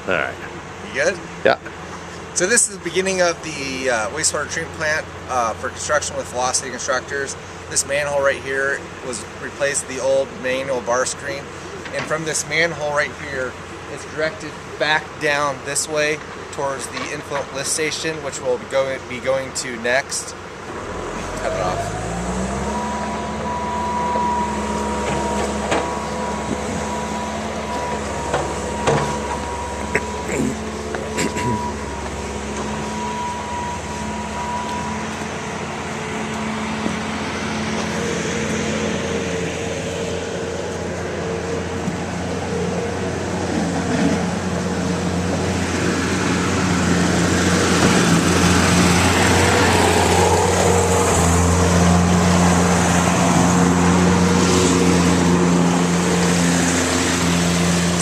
All right. You good? Yeah. So this is the beginning of the wastewater treatment plant for construction with Velocity Constructors. This manhole right here was replaced the old manual bar screen, and from this manhole right here, it's directed back down this way towards the influent lift station, which we'll be going to next. Cut it off.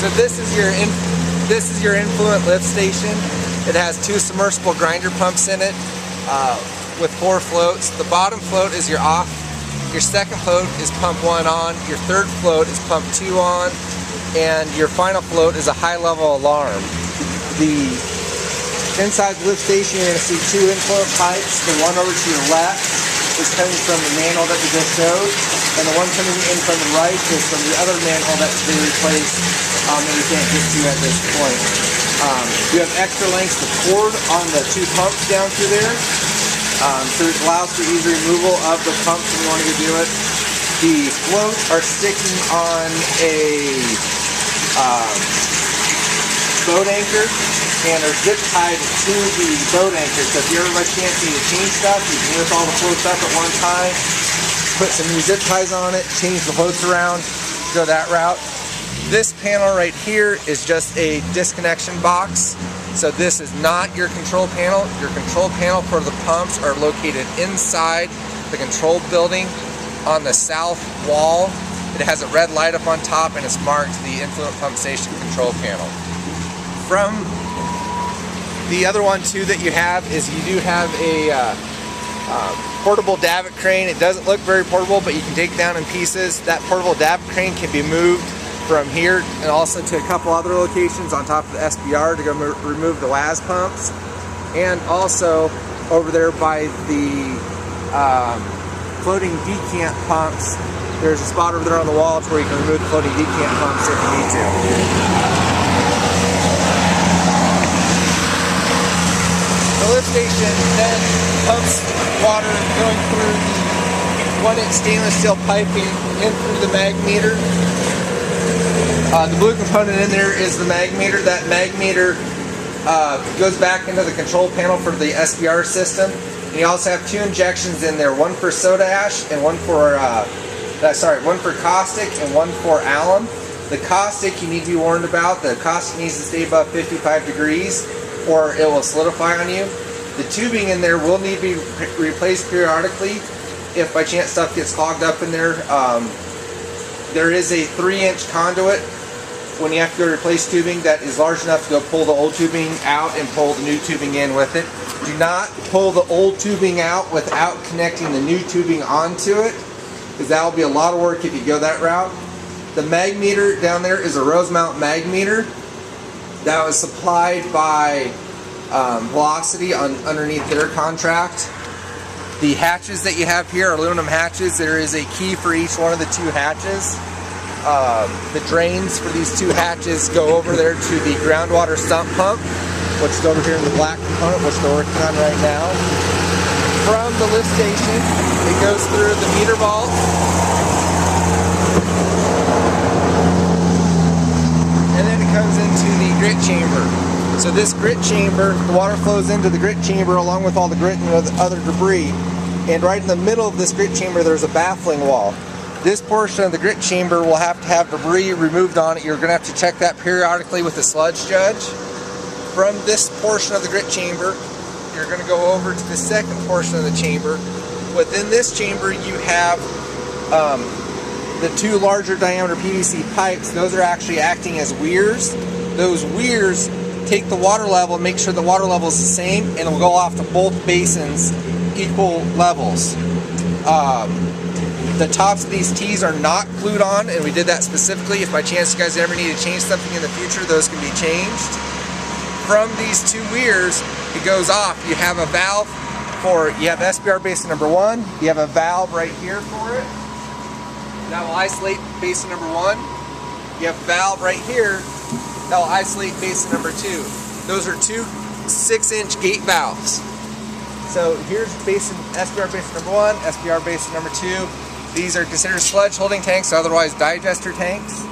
So this is your influent lift station. It has 2 submersible grinder pumps in it with 4 floats. The bottom float is your off. Your second float is pump 1 on. Your third float is pump 2 on. And your final float is a high level alarm. Inside the lift station, you're going to see 2 influent pipes. The one over to your left is coming from the manhole that we just showed, and the one coming in from the right is from the other manhole that's been replaced that we can't get to at this point. You have extra lengths of cord on the 2 pumps down through there, so it allows for easy removal of the pumps when you want to do it. The floats are sticking on a boat anchor, and are zip tied to the boat anchor. So if you ever by chance need to change stuff, you can lift all the floats up at one time, put some new zip ties on it, change the floats around, go that route. This panel right here is just a disconnection box. So this is not your control panel. Your control panel for the pumps are located inside the control building on the south wall. It has a red light up on top and it's marked the influent pump station control panel. From the other one too that you have is you do have a portable davit crane. It doesn't look very portable, but you can take it down in pieces. That portable davit crane can be moved from here and also to a couple other locations on top of the SBR to go remove the WAS pumps. And also over there by the floating decant pumps, there's a spot over there on the wall where you can remove the floating decant pumps if you need to. The lift station then pumps water going through the 1-inch stainless steel piping in through the mag meter. The blue component in there is the mag meter. That mag meter goes back into the control panel for the SBR system. And you also have 2 injections in there, one for soda ash and one for one for caustic and one for alum. The caustic you need to be warned about. The caustic needs to stay above 55 degrees or it will solidify on you. The tubing in there will need to be replaced periodically if by chance stuff gets clogged up in there. There is a 3-inch conduit when you have to go replace tubing that is large enough to go pull the old tubing out and pull the new tubing in with it. Do not pull the old tubing out without connecting the new tubing onto it, because that will be a lot of work if you go that route. The mag meter down there is a Rosemount mag meter that was supplied by Velocity underneath their contract. The hatches that you have here are aluminum hatches. There is a key for each one of the 2 hatches. The drains for these 2 hatches go over there to the groundwater sump pump, which is over here in the black component, which they're working on right now. From the lift station, it goes through the meter vault. And then it comes into the grit chamber. So this grit chamber, the water flows into the grit chamber along with all the grit and other debris. And right in the middle of this grit chamber there's a baffling wall. This portion of the grit chamber will have to have debris removed on it. You're going to have to check that periodically with the sludge judge. From this portion of the grit chamber, you're going to go over to the second portion of the chamber. Within this chamber you have the 2 larger diameter PVC pipes. Those are actually acting as weirs. Those weirs take the water level and make sure the water level is the same, and it will go off to both basins equal levels. The tops of these T's are not glued on, and we did that specifically. If by chance you guys ever need to change something in the future, those can be changed. from these two weirs, it goes off. You have a valve for, you have SBR basin number 1, you have a valve right here for it. That will isolate basin number 1. You have a valve right here that will isolate basin number 2. Those are two 6-inch gate valves. So here's basin, SBR basin number 1, SBR basin number 2. These are considered sludge holding tanks, otherwise digester tanks.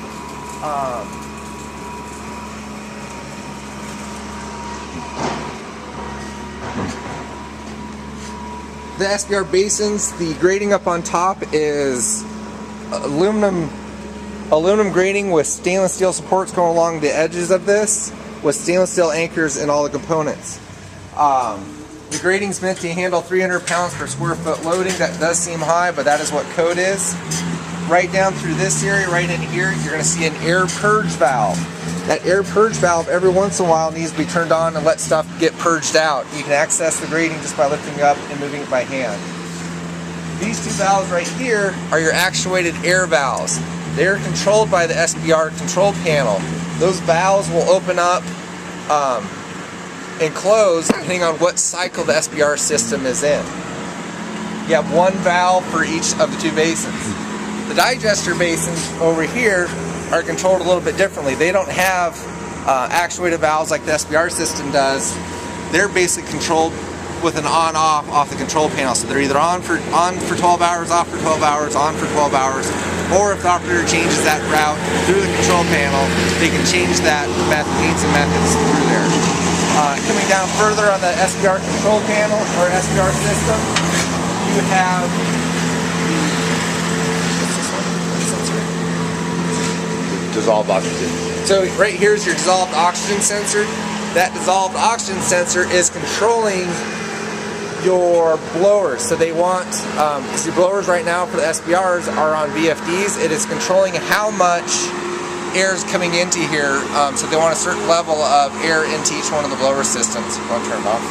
The SBR basins, the grating up on top is aluminum grating with stainless steel supports going along the edges of this, with stainless steel anchors in all the components. The grating is meant to handle 300 pounds per square foot loading. That does seem high, but that is what code is. Right down through this area, right in here, you're going to see an air purge valve. That air purge valve every once in a while needs to be turned on and let stuff get purged out. You can access the grating just by lifting it up and moving it by hand. These two valves right here are your actuated air valves. They're controlled by the SBR control panel. Those valves will open up and close depending on what cycle the SBR system is in. You have one valve for each of the two basins. The digester basins over here are controlled a little bit differently. They don't have actuated valves like the SBR system does. They're basically controlled with an on-off off the control panel. So they're either on for 12 hours, off for 12 hours, on for 12 hours, or if the operator changes that route through the control panel, they can change that means and methods through there. Coming down further on the SBR control panel or SBR system, you have dissolved oxygen. So right here is your dissolved oxygen sensor. That dissolved oxygen sensor is controlling your blowers. So they want, because your blowers right now for the SBRs are on VFDs, it is controlling how much air is coming into here. So they want a certain level of air into each one of the blower systems. You want to turn it off?